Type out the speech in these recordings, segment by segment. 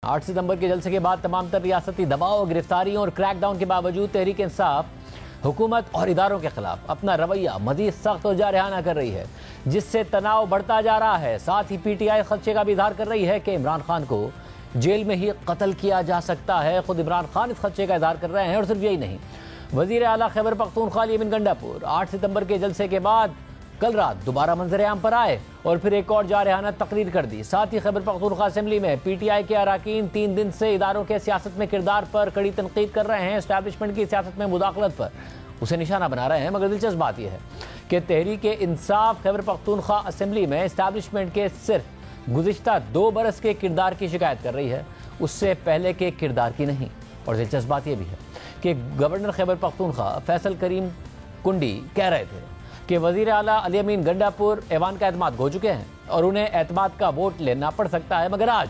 8 सितंबर के जलसे के बाद तमाम तर रियासती दबाव, गिरफ्तारियों और क्रैकडाउन के बावजूद तहरीक इंसाफ हुकूमत और इदारों के खिलाफ अपना रवैया मजीद सख्त और जारहाना कर रही है, जिससे तनाव बढ़ता जा रहा है। साथ ही पीटीआई खदशे का भी इजहार कर रही है कि इमरान खान को जेल में ही कत्ल किया जा सकता है। खुद इमरान खान इस खदशे का इजहार कर रहे हैं। और सिर्फ यही नहीं, वजीर आला खैबर पख्तूनख्वा अली अमीन गंडापुर 8 सितंबर के जलसे के बाद कल रात दोबारा मंजर आम पर आए और फिर एक और जारहाना तकरीर कर दी। साथ ही खैबर पख्तूनख्वा असेंबली में पीटीआई के अराकीन 3 दिन से इदारों के सियासत में किरदार पर कड़ी तनकीद कर रहे हैं। एस्टैब्लिशमेंट की सियासत में मुदाखलत पर उसे निशाना बना रहे हैं। मगर दिलचस्प बात यह है कि तहरीक इंसाफ खैबर पख्तूनख्वा असेंबली में एस्टैब्लिशमेंट के सिर्फ गुज़िश्ता 2 बरस के किरदार की शिकायत कर रही है, उससे पहले के किरदार की नहीं। और दिलचस्प बात यह भी है कि गवर्नर खैबर पख्तूनख्वा फैसल करीम कुंडी कह रहे थे कि वजीर आला अली अमीन गंडापुर ऐवान का एतमाद हो चुके हैं और उन्हें एतमाद का वोट लेना पड़ सकता है। मगर आज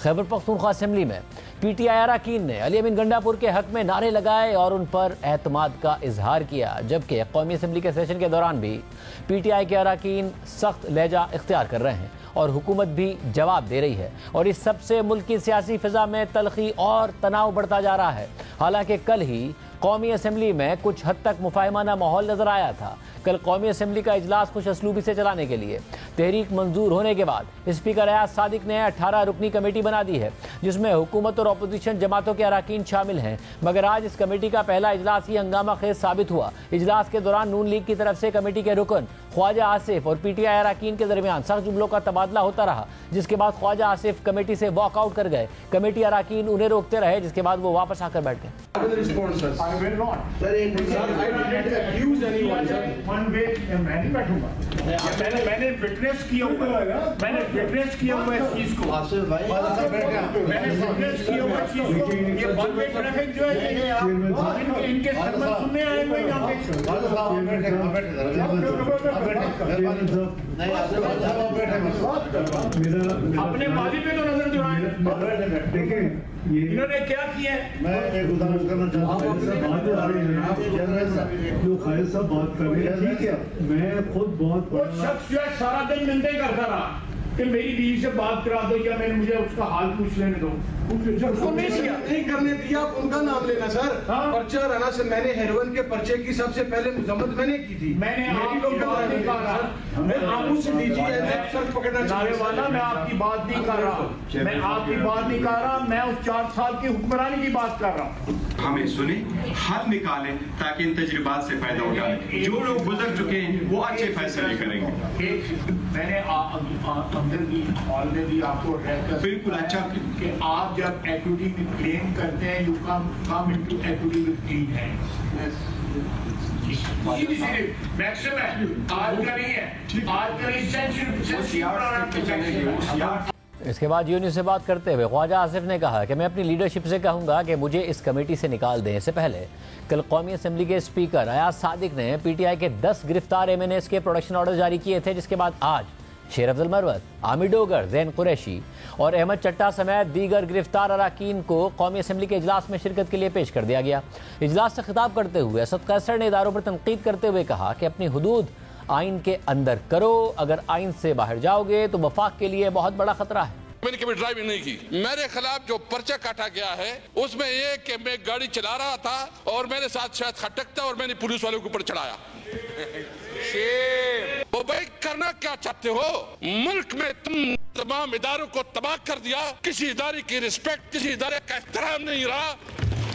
खैबर पख्तूनख्वा असेंबली में पीटीआई अरकान ने अली अमीन गंडापुर के हक में नारे लगाए और उन पर एतमाद का इजहार किया, जबकि कौमी असेंबली के सेशन के दौरान भी पीटीआई के अरकान सख्त लहजा इख्तियार कर रहे हैं और हुकूमत भी जवाब दे रही है। और इस सबसे मुल्क की सियासी फिजा में तलखी और तनाव बढ़ता जा रहा है। हालांकि कल ही कौमी असेंबली में कुछ हद तक मुफाहिमाना माहौल नजर आया था। कल कौमी असेंबली का इजलास खुश असलूबी से चलाने के लिए तहरीक मंजूर होने के बाद स्पीकर अयाज सादिक ने 18 रुकनी कमेटी बना दी है, जिसमें हुकूमत और अपोजिशन जमातों के अरकान शामिल हैं। मगर आज इस कमेटी का पहला इजलास ही हंगामा खेज साबित हुआ। इजलास के दौरान नून लीग की तरफ से कमेटी के रुकन ख्वाजा आसिफ और पीटीआई अरकान के दरमियान सख्त जुमलों का तबादला होता रहा, जिसके बाद ख्वाजा आसिफ कमेटी से वॉकआउट कर गए। कमेटी अरकान उन्हें रोकते रहे, जिसके बाद वो वापस आकर बैठ गए। मैंने विटनेस किया हुआ इस चीज को, मैंने विटनेस किया हुआ चीज को। ये वन वे ट्रैफिक जो है इनके सरमन सुनने आए हुए यहाँ पे। अपने माजी पे तो नजर दुराएं। इन्होंने क्या किया है? मैं एक उदाहरण करना चाहता हूँ। जो खालिद साहब बात कर रहे हैं, ठीक है, मैं खुद बहुत शख्स जो है सारा दिन मिलते करता रहा कि मेरी बीवी से बात करा दो या मैंने मुझे उसका हाल पूछ लेने दो। उसको नहीं करने दिया, आप उनका नाम लेना सर। पर्चा राना से मैंने हेरोइन के पर्चे की सबसे पहले मजम्मत मैंने की थी। मैंने आपकी बात नहीं कर रहा, मैं आपको से दीजिए सर पकड़ना चाहिए वाला। मैं आपकी बात नहीं कर रहा, मैं आपकी बात नहीं कर रहा, मैं उस 4 साल की हुक्मरानी की बात कर रहा हूँ। हमें सुने, हल निकालें ताकि इन तजुर्बात से फायदा उठाएं। जो लोग गुजर चुके हैं वो अच्छे फैसले करेंगे। मैंने अंदर की हॉल में भी आपको बिल्कुल अच्छा कि आप जब एक्विटी में क्लेम करते हैं, you come into equity with clean hands. Maximum है, आज का नहीं है, आज का नहीं। इसके बाद यूनियन से बात करते हुए ख्वाजा आसिफ ने कहा कि मैं अपनी लीडरशिप से कहूंगा कि मुझे इस कमेटी से निकाल दें। इससे पहले कल कौमी असेंबली के स्पीकर अयाज सादिक ने पीटीआई के 10 गिरफ्तार एमएनएस के प्रोडक्शन ऑर्डर जारी किए थे, जिसके बाद आज शेर अफजल मरवत, आमिर डोगर, जैन कुरैशी और अहमद चट्टा समेत दीगर गिरफ्तार अरकान को कौमी असेंबली के इजलास में शिरकत के लिए पेश कर दिया गया। इजलास से खिताब करते हुए असद कैसर ने इदारों पर तनकीद करते हुए कहा कि अपनी हुदूद आइन के अंदर करो, अगर आइन से बाहर जाओगे तो वफाक के लिए बहुत बड़ा खतरा है। मैंने कभी ड्राइविंग नहीं की। मेरे खिलाफ जो पर्चा काटा गया है उसमें ये कि मैं गाड़ी चला रहा था और मेरे साथ शायद खटक था और मैंने पुलिस वालों के ऊपर चढ़ाया। वो भाई करना क्या चाहते हो? मुल्क में तुम तमाम इदारों को तबाह कर दिया, किसी इदारे की रिस्पेक्ट, किसी इदारे का एहतराम नहीं रहा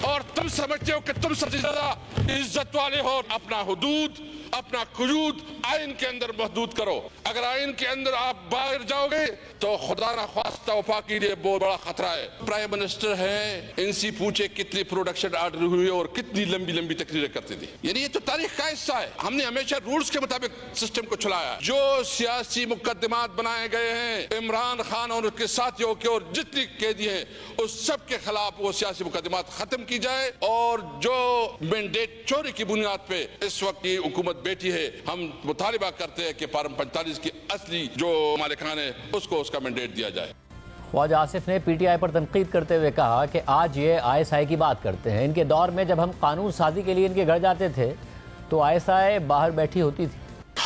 और तुम समझते हो कि तुम सबसे ज्यादा इज्जत वाले हो। अपना हुदूद, अपना कुयूद आइन के अंदर महदूद करो। अगर आइन के अंदर आप बाहर जाओगे तो खुदा ना ख्वास्ता वफाक के लिए बहुत बड़ा खतरा है। प्राइम मिनिस्टर है, इनसे पूछे कितनी प्रोडक्शन ऑर्डर हुई और कितनी लंबी लंबी तकरीरें करती थी। यानी ये तो तारीख का हिस्सा है। हमने हमेशा रूल्स के मुताबिक सिस्टम को चलाया। जो सियासी मुकदमात बनाए गए हैं इमरान खान और उसके साथियों के और जितनी कैदी हैं उस सब के खिलाफ वो सियासी मुकदमात खत्म की जाए और जो मैंडेट चोरी की बुनियाद पे इस वक्त की हुकूमत बैठी है, हम मुतालिबा करते हैं कि पार्लियामेंट 45 की असली जो मालिकान है उसको उसका मैंडेट दिया जाए। ख्वाजा आसिफ ने पीटीआई पर तनकीद करते हुए कहा कि आज ये आईएसआई की बात करते हैं। इनके दौर में जब हम कानून साजी के लिए इनके घर जाते थे तो आईएसआई बाहर बैठी होती थी।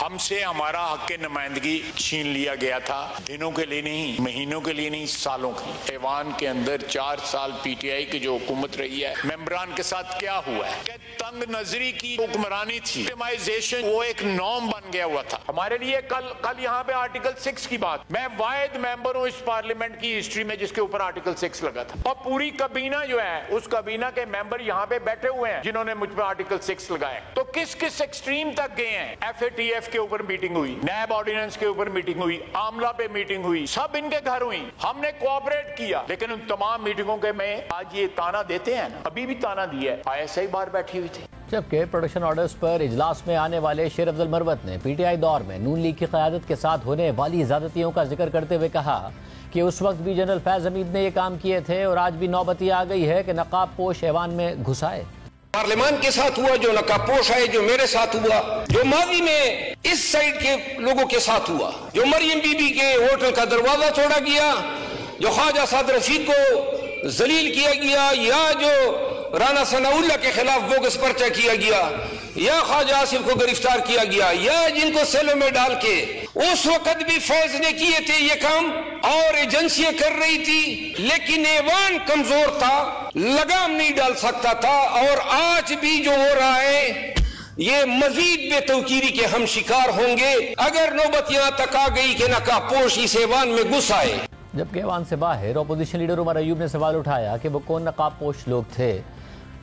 हमसे हमारा हक नुमाइंदगी छीन लिया गया था, दिनों के लिए नहीं, महीनों के लिए नहीं, सालों के लिए। ऐवान के अंदर 4 साल पीटीआई की जो हुकूमत रही है, मेंबरान के साथ क्या हुआ है कि तंग नजरी की हुक्मरानी थी, विक्टिमाइजेशन वो एक नॉर्म बन गया हुआ था हमारे लिए। कल यहाँ पे आर्टिकल 6 की बात, मैं वाहिद मेंबर हूँ इस पार्लियामेंट की हिस्ट्री में जिसके ऊपर आर्टिकल 6 लगा था, और पूरी कबीना जो है उस कबीना के मेंबर यहाँ पे बैठे हुए हैं जिन्होंने मुझ पर आर्टिकल 6 लगाए। तो किस किस एक्सट्रीम तक गए हैं। FATF के ऊपर मीटिंग हुई, नैब ऑर्डिनेंस के ऊपर मीटिंग हुई, आमला पे मीटिंग हुई, सब इनके घर हुई, हमने कोऑपरेट किया, लेकिन उन तमाम मीटिंगों के में आज ये ताना देते हैं, अभी भी ताना दिया है, ISI बाहर बैठी हुई थी। जबकि प्रोडक्शन ऑर्डर्स पर इजलास में आने वाले शेर अफजल मरवत ने PTI दौर में नून लीग की क़यादत के साथ होने वाली ज़्यादतियों का जिक्र करते हुए कहा कि उस वक्त भी जनरल फैज़ हमीद ने ये काम किए थे और आज भी नौबती आ गई है कि नकाब पोश ऐवान में घुस आए। पार्लियामान के साथ हुआ, जो नकाबपोश आए, जो मेरे साथ हुआ, जो माजी में इस साइड के लोगों के साथ हुआ, जो मरियम बीबी के होटल का दरवाजा तोड़ा गया, जो ख्वाजा साद रशीद को जलील किया गया, या जो राना सनाउल्लाह के खिलाफ बोगस पर्चा किया गया, या ख्वाजा आसिफ को गिरफ्तार किया गया, या जिनको सेलों में डाल के उस वक्त भी फैज ने किए थे ये काम और एजेंसियां कर रही थी, लेकिन ऐवान कमजोर था, लगाम नहीं डाल सकता था। और आज भी जो हो रहा है ये मजीद बेतौकीरी के हम शिकार होंगे अगर नौबत यहां तक आ गई कि नकाबपोश इस ऐवान में घुस आए। जबकि ऐवान से बाहर अपोजिशन लीडर उमर अयूब ने सवाल उठाया कि वो कौन नकाबपोश लोग थे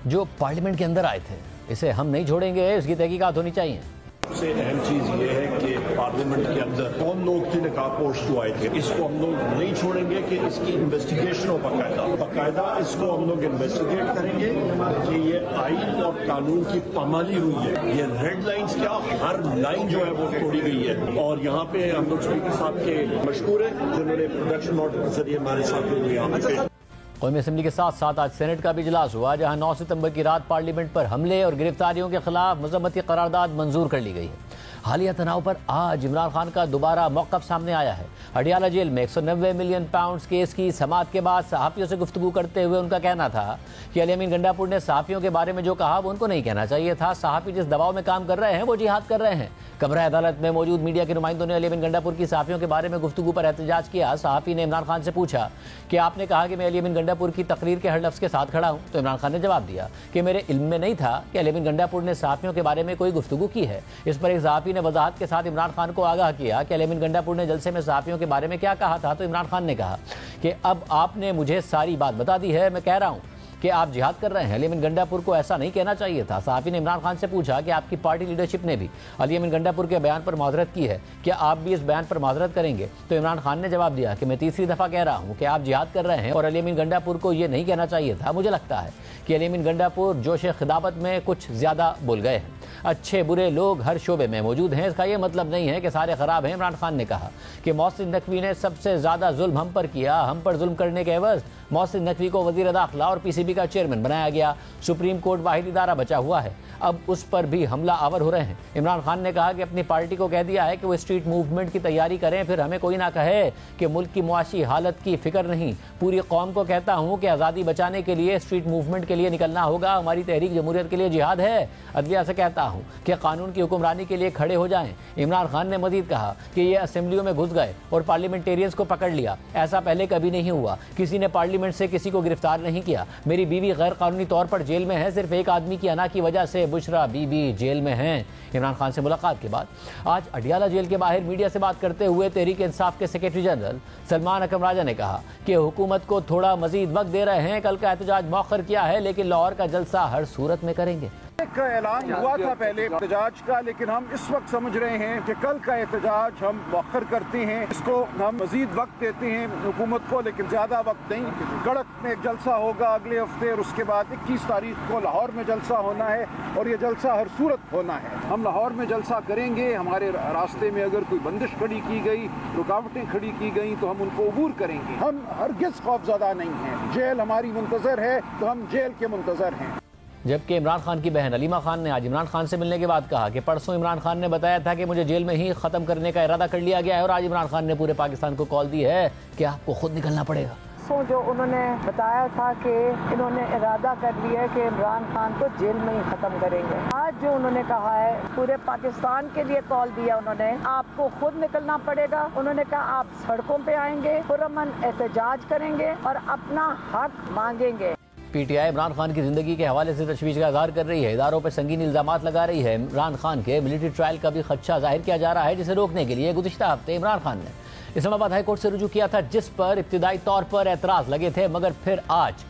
जो पार्लियामेंट के अंदर आए थे। इसे हम नहीं छोड़ेंगे, इसकी तहकीकात होनी चाहिए। सबसे अहम चीज ये है कि पार्लियामेंट के अंदर कौन लोग थे नकाबपोश जो आए थे, इसको हम लोग नहीं छोड़ेंगे कि इसकी इन्वेस्टिगेशन हो बाकायदा इसको हम लोग इन्वेस्टिगेट करेंगे कि ये आइन और कानून की पामाली हुई है। ये रेड लाइंस क्या, हर लाइन जो है वो तोड़ी गई है। और यहाँ पे हम लोग स्पीकर साहब के मशहूर है जिन्होंने प्रोडक्शन ऑर्डर के जरिए हमारे साथ हुए यहाँ पे। कौमी असम्बली के साथ साथ आज सेनेट का भी इजलास हुआ, जहां 9 सितंबर की रात पार्लियामेंट पर हमले और गिरफ्तारियों के खिलाफ मजम्मती करारदाद मंजूर कर ली गई है। हालिया तनाव पर आज इमरान खान का दोबारा मौक़िफ़ सामने आया है। अडियाला जेल में 190 मिलियन पाउंड केस की समाअत के बाद सहाफ़ियों से गुफ्तगू करते हुए उनका कहना था कि अली अमीन गंडापुर ने सहाफ़ियों के बारे में जो कहा वो उनको नहीं कहना चाहिए था। सहाफ़ी जिस दबाव में काम कर रहे हैं वो जिहाद कर रहे हैं। कमरा अदालत में मौजूद मीडिया के नुमाइंदों ने अली अमीन गंडापुर की सहाफ़ियों के बारे में गुफ्तगू पर एहतजाज किया। सहाफ़ी ने इमरान खान से पूछा कि आपने कहा कि मैं अली अमीन गंडापुर की तकरीर के हर लफ्ज़ के साथ खड़ा हूँ, तो इमरान खान ने जवाब दिया कि मेरे इल्म में नहीं था कि अली अमीन गंडापुर ने सहाफ़ियों के बारे में कोई गुफ्तगू की है। इस पर एक सहाफ़ी ने वजाहत के साथ इमरान खान को आगाह किया कि अली अमीन गंडापुर ने जलसे में सहाफ़ियों के बारे में क्या कहा था। तो इमरान खान ने कहा कि अब आपने मुझे सारी बात बता दी है, मैं कह रहा हूँ कि आप जिहाद कर रहे हैं। अली अमीन गंडापुर को ऐसा नहीं कहना चाहिए था। सहाफ़ी ने इमरान खान से पूछा कि आपकी पार्टी लीडरशिप ने भी अली अमीन गंडापुर के बयान पर माजरत की है, क्या आप भी इस बयान पर माजरत करेंगे? तो इमरान खान ने जवाब दिया कि मैं तीसरी दफ़ा कह रहा हूँ कि आप जिहाद कर रहे हैं और अली अमीन गंडापुर को ये नहीं कहना चाहिए था। मुझे लगता है कि अली अमीन गंडापुर जोश खिताबत में कुछ ज़्यादा बोल गए हैं। अच्छे बुरे लोग हर शोबे में मौजूद हैं, इसका ये मतलब नहीं है कि सारे ख़राब हैं। इमरान खान ने कहा कि मोहसिन नकवी ने सबसे ज़्यादा जुल्म हम पर किया, हम पर जुल्म करने के एवज़ मोहसिन नकवी को वज़ीर दाखिला और PCB का चेयरमैन बनाया गया। सुप्रीम कोर्ट वाहिद इदारा बचा हुआ है, अब उस पर भी हमला आवर हो रहे हैं। इमरान खान ने कहा कि अपनी पार्टी को कह दिया है कि वो स्ट्रीट मूवमेंट की तैयारी करें, फिर हमें कोई ना कहे कि मुल्क की मुआशी हालत की फिक्र नहीं। पूरी कौम को कहता हूँ कि आज़ादी बचाने के लिए स्ट्रीट मूवमेंट के लिए निकलना होगा। हमारी तहरीक जमहूरियत के लिए जिहाद है। अदलिया से कहता हूँ कि कानून की हुक्मरानी के लिए खड़े हो जाएं। इमरान खान ने मजीद कहा कि ये असेंबलियों में घुस गए और पार्लियामेंटेरियंस को पकड़ लिया, ऐसा पहले कभी नहीं हुआ। किसी ने पार्लियामेंट से किसी को गिरफ्तार नहीं किया। मेरी बीवी गैर कानूनी तौर पर जेल में है, सिर्फ एक आदमी की अना की वजह से बुशरा बीबी जेल में हैं। इमरान खान से मुलाकात के बाद आज अडियाला जेल के बाहर मीडिया से बात करते हुए तहरीक इंसाफ के सेक्रेटरी जनरल सलमान अकरम राजा ने कहा कि हुकूमत को थोड़ा मजीद वक्त दे रहे हैं। कल का एहतजाज मौखर किया है, लेकिन लाहौर का जलसा हर सूरत में करेंगे। एक ऐलान हुआ था पहले एहतजाज का, लेकिन हम इस वक्त समझ रहे हैं कि कल का एहतजाज हम मौखर करते हैं, इसको हम मजीद वक्त देते हैं हुकूमत को, लेकिन ज़्यादा वक्त नहीं। गड़क में एक जलसा होगा अगले हफ्ते और उसके बाद 21 तारीख को लाहौर में जलसा होना है और ये जलसा हर सूरत होना है। हम लाहौर में जलसा करेंगे। हमारे रास्ते में अगर कोई बंदिश खड़ी की गई, रुकावटें खड़ी की गई तो हम उनको अबूर करेंगे। हम हरगिज़ खौफज़दा नहीं हैं। जेल हमारी मुंतज़र है तो हम जेल के मुंतज़र हैं। जबकि इमरान खान की बहन अलीमा खान ने आज इमरान खान से मिलने के बाद कहा कि परसों इमरान खान ने बताया था कि मुझे जेल में ही ख़त्म करने का इरादा कर लिया गया है और आज इमरान खान ने पूरे पाकिस्तान को कॉल दी है कि आपको खुद निकलना पड़ेगा। परसों जो उन्होंने बताया था कि इन्होंने इरादा कर लिया है कि इमरान खान को जेल में ही खत्म करेंगे, आज जो उन्होंने कहा है पूरे पाकिस्तान के लिए कॉल दिया उन्होंने, आपको खुद निकलना पड़ेगा। उन्होंने कहा आप सड़कों पे आएंगे, पुरअमन एहतजाज करेंगे और अपना हक मांगेंगे। पीटीआई इमरान खान की जिंदगी के हवाले से तशवीश का इजहार कर रही है, इदारों पर संगीन इल्जामात लगा रही है। इमरान खान के मिलिट्री ट्रायल का भी खदशा जाहिर किया जा रहा है, जिसे रोकने के लिए गुज़िश्ता हफ्ते इमरान खान ने इस्लामाबाद हाई कोर्ट से रुजू किया था, जिस पर इब्तिदाई तौर पर एतराज़ लगे थे, मगर फिर आज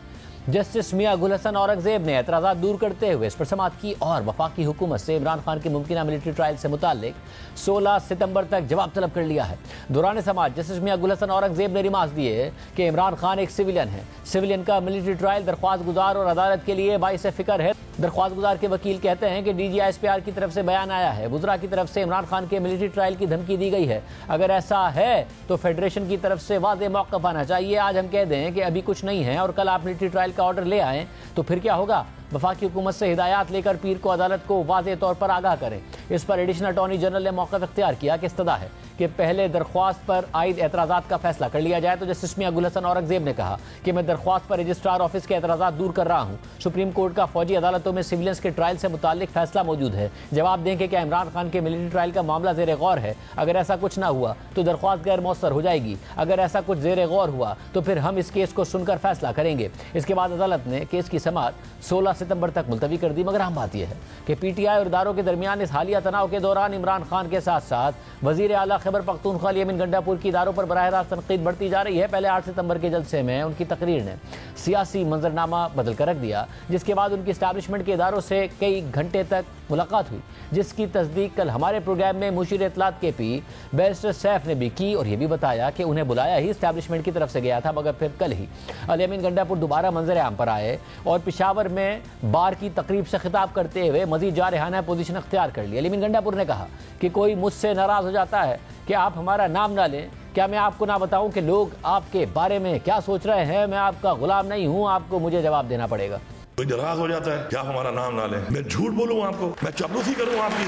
जस्टिस मियां गुल हसन औरंगजेब ने एतराज़ात दूर करते हुए इस पर समाअत की और वफाकी हुकूमत से इमरान खान की मुमकिना मिलिट्री ट्रायल से मुताल्लिक 16 सितंबर तक जवाब तलब कर लिया है। दौरान समाअत जस्टिस मियां गुल हसन औरंगजेब ने रिमार्क्स दिए कि इमरान खान एक सिविलियन है, सिविलियन का मिलिट्री ट्रायल दरख्वास्त गुजार और अदालत के लिए बाइस फिक्र है। दरख्वास्त गुजार के वकील कहते हैं कि DGISPR की तरफ से बयान आया है, वुज़रा की तरफ से इमरान खान के मिलिट्री ट्रायल की धमकी दी गई है। अगर ऐसा है तो फेडरेशन की तरफ से वाज़ेह मौक़िफ़ आना चाहिए। आज हम कह दें कि अभी कुछ नहीं है और कल आप मिलिट्री ट्रायल का ऑर्डर ले आएँ तो फिर क्या होगा? वफाकी हुकूमत से हिदायत लेकर पीर को अदालत को वाज़ेह तौर पर आगाह करें। इस पर एडिशनल अटॉर्नी जनरल ने मौक़िफ़ इख्तियार किया कि इस्तदा है कि पहले दरख्वास्त पर आयद एतराज़ात का फैसला कर लिया जाए। तो जस्टिस मियां गुल हसन औरंगजेब ने कहा कि मैं दरख्वास्त पर रजिस्ट्रार ऑफिस के एतराज़ात दूर कर रहा हूँ। सुप्रीम कोर्ट का फौजी अदालतों में सिविलियंस के ट्रायल से मुताल्लिक फैसला मौजूद है। जवाब दें कि क्या इमरान खान के मिलिट्री ट्रायल का मामला ज़ेर गौर है? अगर ऐसा कुछ ना हुआ तो दरख्वास्त गैर मौसर हो जाएगी। अगर ऐसा कुछ ज़ेर गौर हुआ तो फिर हम इस केस को सुनकर फैसला करेंगे। इसके बाद अदालत ने केस की समाअत 16 सितंबर तक मुलतवी कर दी। मगर अहम बात यह है कि पीटीआई और इदारों के दरमियान इस हालिया तनाव के दौरान इमरान खान के साथ साथ वज़ीर आला खैबर पख्तूनख्वा यामीन गंडापुर की इदारों पर बराह रास्त तनकीद बढ़ती जा रही है। पहले 8 सितंबर के जलसे में उनकी तकरीर ने सियासी मंजरनामा बदल कर रख दिया, जिसके बाद उनकी इस्टेब्लिशमेंट के इदारों से कई घंटे तक मुलाकात हुई, जिसकी तस्दीक कल हमारे प्रोग्राम में मुशीर इत्तलात KP बैरिस्टर सैफ ने भी की और ये भी बताया कि उन्हें बुलाया ही इस्टेब्लिशमेंट की तरफ से गया था। मगर फिर कल ही यामीन गंडापुर दोबारा मंजर आम पर आए और पेशावर में बार की तकरीब से खिताब करते हुए मजीद जारहाना पोजीशन अख्तियार कर ली। यामीन गंडापुर ने कहा कि कोई मुझसे नाराज़ हो जाता है कि आप हमारा नाम ना लें, क्या मैं आपको ना बताऊं कि लोग आपके बारे में क्या सोच रहे हैं? मैं आपका गुलाम नहीं हूं, आपको मुझे जवाब देना पड़ेगा। कोई नाराज हो जाता है कि आप हमारा नाम ना लें, मैं झूठ बोलूं आपको, मैं चापलूसी करूं आपकी,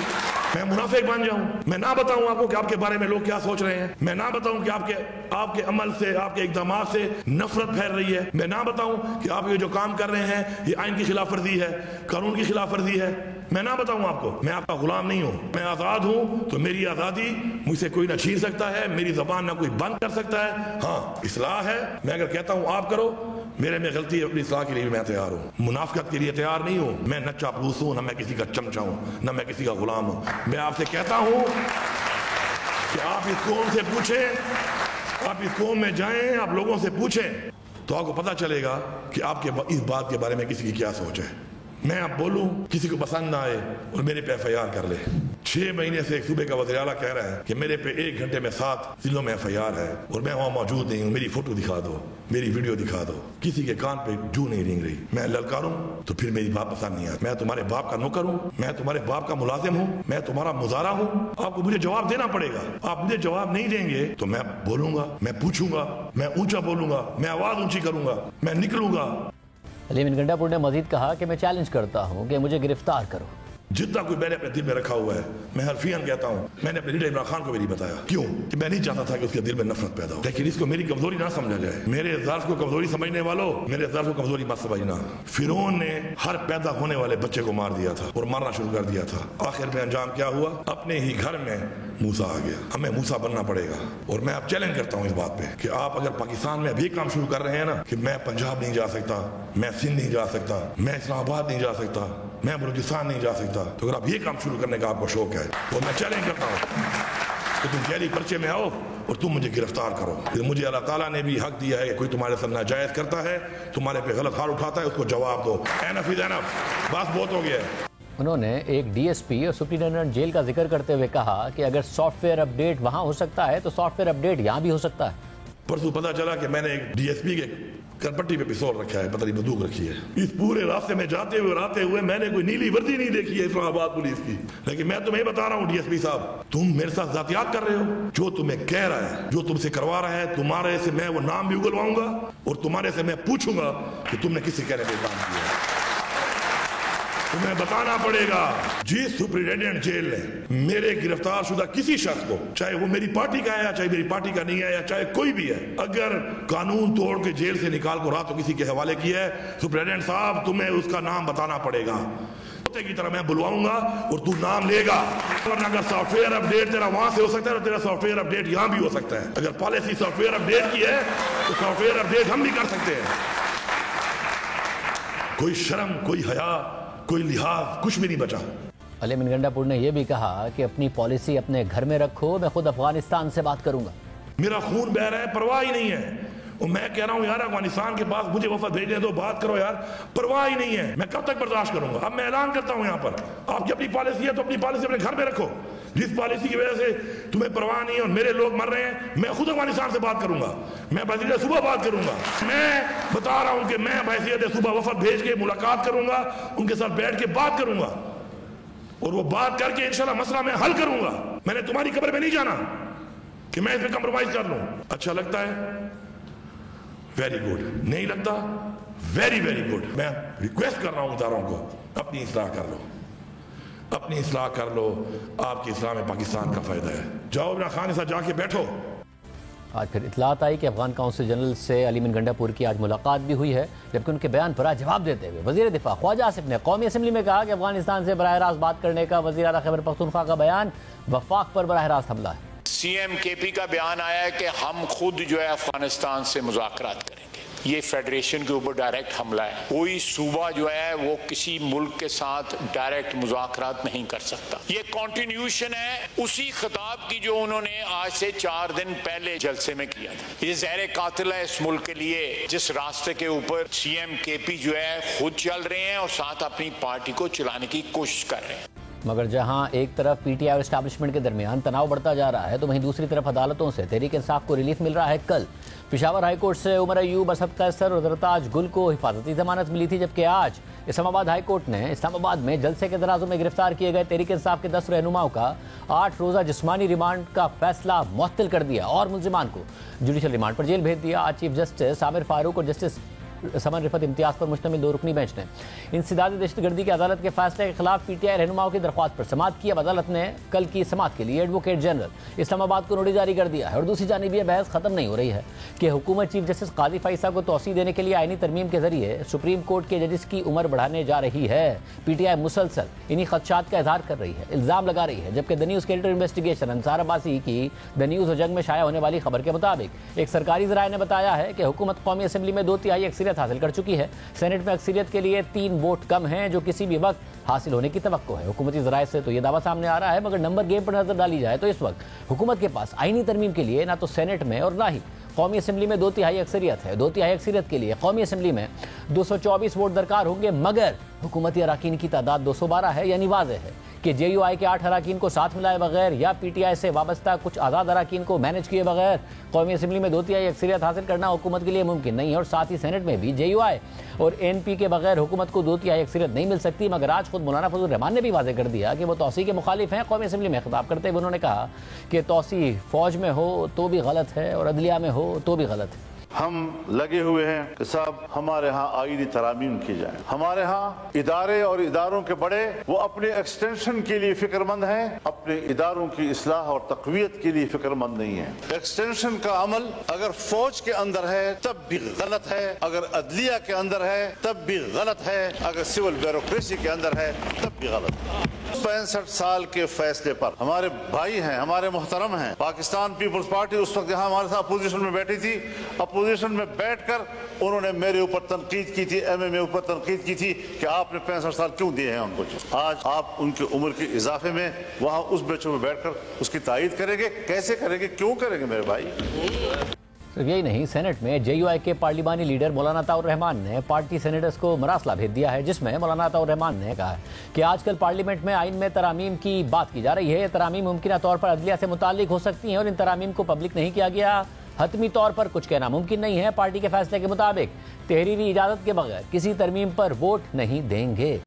मैं मुनाफिक बन जाऊं, मैं ना बताऊं आपको कि आपके बारे में लोग क्या सोच रहे हैं, मैं ना बताऊं कि आपके अमल से, आपके इक़दाम से नफरत फैल रही है, मैं ना बताऊं कि आप ये जो काम कर रहे हैं ये आइन की खिलाफ वर्जी है, कानून की खिलाफ वर्जी है, मैं ना बताऊं आपको। मैं आपका गुलाम नहीं हूं, मैं आज़ाद हूं, तो मेरी आज़ादी मुझसे कोई ना छीन सकता है, मेरी ज़बान ना कोई बंद कर सकता है। हाँ, इस्लाह है, मैं अगर कहता हूं आप करो, मेरे में गलती है, अपनी इस्लाह के लिए मैं तैयार हूँ, मुनाफिकत के लिए तैयार नहीं हूँ। मैं न चापलूस हूँ, न मैं किसी का चमचा हूँ, न मैं किसी का गुलाम हूँ। मैं आपसे कहता हूँ कि आप इस कौम से पूछें, आप इस कौम में जाएं, आप लोगों से पूछें तो आपको पता चलेगा कि आपके इस बात के बारे में किसी की क्या सोच है। मैं अब बोलूं, किसी को पसंद ना आए और मेरे पे FIR कर ले। 6 महीने से एक सूबे का वज़ीर आला कह रहा है कि मेरे पे 1 घंटे में 7 जिलों में FIR है और मैं वहां मौजूद नहीं हूं, मेरी फोटो दिखा दो, मेरी वीडियो दिखा दो। किसी के कान पे जू नहीं रेंग रही। मैं ललकारूं तो फिर मेरी बात पसंद नहीं आती। मैं तुम्हारे बाप का नौकर हूं, मैं तुम्हारे बाप का मुलाजिम हूं, मैं तुम्हारा मुजारा हूं, आपको मुझे जवाब देना पड़ेगा। आप मुझे जवाब नहीं देंगे तो मैं बोलूंगा, मैं पूछूंगा, मैं ऊंचा बोलूंगा, मैं आवाज ऊंची करूंगा, मैं निकलूंगा। यामीन गंडापुर ने मजीद कहा कि मैं चैलेंज करता हूं कि मुझे गिरफ्तार करो। जितना कुछ मैंने अपने दिल में रखा हुआ है, मैं हरफियन कहता हूँ, मैंने अपने लीडर इमरान खान को भी नहीं बताया। क्यों? कि मैं नहीं चाहता था कि उसके दिल में नफरत पैदा हो, लेकिन इसको मेरी कमजोरी ना समझा जाए। मेरे ज़र्फ को कमजोरी समझने वालों, मेरे ज़र्फ को कमजोरी मत समझना। फिरौन ने हर पैदा होने वाले बच्चे को मार दिया था और मारना शुरू कर दिया था। आखिर में अंजाम क्या हुआ? अपने ही घर में मूसा आ गया। हमें मूसा बनना पड़ेगा। और मैं अब चैलेंज करता हूँ इस बात पे कि आप अगर पाकिस्तान में अभी काम शुरू कर रहे हैं ना कि मैं पंजाब नहीं जा सकता, मैं सिंध नहीं जा सकता, मैं इस्लामाबाद नहीं जा सकता, मैं बलूचिस्तान नहीं जा सकता, तो अगर आप ये काम शुरू करने का आपको शौक है तो मैं चैलेंज करता हूँ कि तुम गहरी पर्चे में आओ और तुम मुझे गिरफ्तार करो। मुझे अल्लाह ताला ने भी हक दिया है कि कोई तुम्हारे साथ नाजायज करता है, तुम्हारे पे गलत हाथ उठाता है, उसको जवाब दो। एनफ इज एनफ, बस बहुत हो गया है। उन्होंने एक DSP और सुप्रिंटेंडेंट जेल का जिक्र करते हुए कहा कि अगर सॉफ्टवेयर अपडेट वहां हो सकता है तो सॉफ्टवेयर अपडेट यहां भी हो सकता है। परसों पता चला कि मैंने एक DSP के करपट्टी पे पिस्तौल रखा है, पता नहीं बंदूक रखी है। इस पूरे रास्ते में जाते हुए आते हुए मैंने कोई नीली वर्दी नहीं देखी है इस्लामाबाद पुलिस की। लेकिन मैं तुम्हें बता रहा हूँ DSP साहब, तुम मेरे साथ जातियात कर रहे हो। जो तुम्हें कह रहा है, जो तुमसे करवा रहा है, तुम्हारे से मैं वो नाम भी उगलवाऊंगा और तुम्हारे से मैं पूछूंगा कि तुमने किससे कहने पे काम किया है। तुम्हें बताना पड़ेगा जिस सुपरिटेंडेंट जेल ने मेरे गिरफ्तार शुदा किसी शख्स को, चाहे वो मेरी पार्टी का है या चाहे मेरी पार्टी का नहीं है या चाहे कोई भी है, अगर कानून तोड़ के जेल से निकाल को रात को किसी के हवाले किया है, सुपरिटेंडेंट साहब तुम्हें उसका नाम बताना पड़ेगा। की तरह मैं बुलवाऊंगा और तू नाम लेगा। वरना अगर सॉफ्टवेयर अपडेट तेरा वहां से हो सकता है और तेरा सॉफ्टवेयर अपडेट यहां भी हो सकता है। अगर पॉलिसी सॉफ्टवेयर अपडेट की है तो सॉफ्टवेयर अपडेट हम भी कर सकते हैं। कोई शर्म, कोई हया, कोई लिहाज कुछ भी नहीं बचा। अली अमीन गंडापुर ने यह भी कहा कि अपनी पॉलिसी अपने घर में रखो, मैं खुद अफगानिस्तान से बात करूंगा। मेरा खून बह रहा है, परवाह ही नहीं है। और मैं कह रहा हूं यार अफगानिस्तान के पास मुझे वफद भेजने दो, बात करो यार, परवाह ही नहीं है। मैं कब तक बर्दाश्त करूंगा? अब मैं ऐलान करता हूं यहाँ पर, आपकी अपनी पॉलिसी है तो अपनी पॉलिसी अपने घर में रखो। जिस पॉलिसी की वजह से तुम्हें परवाह नहीं है और मेरे लोग मर रहे हैं, मैं खुद अफगानिस्तान से बात करूंगा। मैं बहसीयत सुबह बात करूंगा। मैं बता रहा हूं कि मैं बहसीयत सुबह वफद भेज के मुलाकात करूंगा, उनके साथ बैठ के बात करूंगा और वो बात करके इंशाल्लाह मसला मैं हल करूंगा। मैंने तुम्हारी कब्र में नहीं जाना कि मैं इसमें कंप्रोमाइज कर लूं। अच्छा लगता है वेरी गुड, नहीं लगता वेरी वेरी गुड। मैं रिक्वेस्ट कर रहा हूं इदारों को, अपनी इस्लाह कर लो, अपनी इस्लाह कर लो। आपकी इस्लाह में पाकिस्तान का फायदा है। जाओ इमरान खान के साथ जाके बैठो। आज फिर इतलात आई कि अफगान काउंसिल जनरल से अली अमीन गंडापुर की आज मुलाकात भी हुई है, जबकि उनके बयान पर आज जवाब देते हुए वजीर दिफा ख्वाजा आसिफ ने कौमी असम्बली में कहा कि अफगानिस्तान से बराह रास्त बात करने का वजीर आला खैबर पख्तूनख्वा का बयान वफाक पर बराह रास्त हमला है। सीएम केपी का बयान आया है कि हम खुद जो है अफगानिस्तान से मुज़ाकरात करेंगे। ये फेडरेशन के ऊपर डायरेक्ट हमला है। कोई सूबा जो है वो किसी मुल्क के साथ डायरेक्ट मुज़ाकरात नहीं कर सकता। ये कॉन्टिन्यूशन है उसी खिताब की जो उन्होंने आज से 4 दिन पहले जलसे में किया था। ये ज़हर कातिल है इस मुल्क के लिए, जिस रास्ते के ऊपर सीएम केपी जो है खुद चल रहे हैं और साथ अपनी पार्टी को चलाने की कोशिश कर रहे हैं। मगर जहां एक तरफ पीटीआई और एस्टैब्लिशमेंट के दरमियान तनाव बढ़ता जा रहा है, तो वहीं दूसरी तरफ अदालतों से तहरीक इंसाफ को रिलीफ मिल रहा है। कल पेशावर हाईकोर्ट से उमर अयूब, असद कैसर और जरताज गुल को हिफाजती जमानत मिली थी, जबकि आज इस्लामाबाद हाईकोर्ट ने इस्लामाबाद में जलसे के तनाज़ुर में गिरफ्तार किए गए तहरीक इंसाफ के 10 रहनुमाओं का 8 रोज़ा जिस्मानी रिमांड का फैसला मुअत्तल कर दिया और मुलजिमान को जुडिशल रिमांड पर जेल भेज दिया। आज चीफ जस्टिस आमिर फारूक और जस्टिस समन रिफत इम्तियाज पर मुश्तमिल 2 रुकनी बेंच ने इंसदाद दहशतगर्दी की अदालत के फैसले के खिलाफ पीटीआई रहनुमाओं की दरख्वास्त पर समाअत की। अब अदालत ने कल की समाअत के लिए एडवोकेट जनरल इस्लामाबाद को नोटिस जारी कर दिया है। और दूसरी जानिब यह बहस खत्म नहीं हो रही है कि हुकूमत चीफ जस्टिस काजी फैसल को तौसीह देने के लिए आईनी तरमीम के जरिए सुप्रीम कोर्ट के जजेस की उम्र बढ़ाने जा रही है। पीटीआई मुसलसल इन्हीं खदशात का इजहार कर रही है, इल्ज़ाम लगा रही है। जबकि द न्यूज़ के एडिटर इन्वेस्टिगेशन अंसार अब्बासी की द न्यूज़ और जंग में शाया होने वाली खबर के मुताबिक एक सरकारी ज़राए ने बताया है कि हुकूमत कौमी असम्बली में 2/3 अक्सरियत हासिल कर चुकी है। सेनेट में अक्सरियत के लिए 3 वोट कम हैं, जो किसी भी वक्त हासिल होने की तवक्को है। हुकूमती ज़राए से तो यह दावा सामने आ रहा है, मगर नंबर गेम पर नजर डाली जाए तो इस वक्त हुकूमत के पास आईनी तरमीम के लिए ना तो सेनेट में और ना ही कौमी असम्बली में 2/3 अक्सरियत है। 2/3 अक्सरियत के लिए कौमी असम्बली में 224 वोट दरकार होंगे, मगर हुकूमती अराकीन की तादाद 212 है। यानी वाज़ेह है कि JUI के 8 अराकीन को साथ मिलाए बगैर या PTI से वाबस्ता कुछ आज़ाद अराकीन को मैनेज किए बगैर कौमी असम्बली में 2/3 अक्सरियत हासिल करना हुकूमत के लिए मुमकिन नहीं है। और साथ ही सेनेट में भी JUI और NP के बगैर हुकूमत को 2/3 अक्सरियत नहीं मिल सकती। मगर आज खुद मौलाना फजल रहमान ने भी वाज़े कर दिया कि वो तौसीह के मुखालिफ हैं। कौमी असम्बली में खिताब करते हुए उन्होंने कहा कि तौसीह फौज में हो तो भी गलत है और अदलिया में हो तो भी गलत है। हम लगे हुए हैं कि साहब हमारे यहाँ आईनी तरामीम की जाए। हमारे यहाँ इदारे और इदारों के बड़े वो अपने एक्सटेंशन के लिए फिक्रमंद हैं, अपने इदारों की इस्लाह और तक़वियत के लिए फिक्रमंद नहीं है। एक्सटेंशन का अमल अगर फौज के अंदर है तब भी गलत है, अगर अदलिया के अंदर है तब भी गलत है, अगर सिविल ब्यूरोक्रेसी के अंदर है तब भी गलत है। 65 साल के फैसले पर हमारे भाई हैं, हमारे मोहतरम हैं। पाकिस्तान पीपल्स पार्टी उस वक्त यहाँ हमारे साथ अपोजिशन में बैठी थी। अपोजिशन में बैठकर उन्होंने मेरे ऊपर तनकीद की थी, MMA ऊपर तनकीद की थी कि आपने 65 साल क्यों दिए हैं उनको। आज आप उनकी उम्र के इजाफे में वहाँ उस बेंचों में बैठकर उसकी तायीद करेंगे? कैसे करेंगे, क्यों करेंगे मेरे भाई? सिर्फ यही नहीं, सेनेट में JUI के पार्लिमानी लीडर मौलाना अताउर रहमान ने पार्टी सेनेटर्स को मरासला भेज दिया है, जिसमें मौलाना अताउर रहमान ने कहा कि आजकल पार्लियामेंट में आइन में तरामीम की बात की जा रही है। ये तरामीम मुमकिन तौर पर अदलिया से मुताल्लिक हो सकती हैं और इन तरामीम को पब्लिक नहीं किया गया। हतमी तौर पर कुछ कहना मुमकिन नहीं है। पार्टी के फैसले के मुताबिक तहरीरी इजाज़त के बगैर किसी तरमीम पर वोट नहीं देंगे।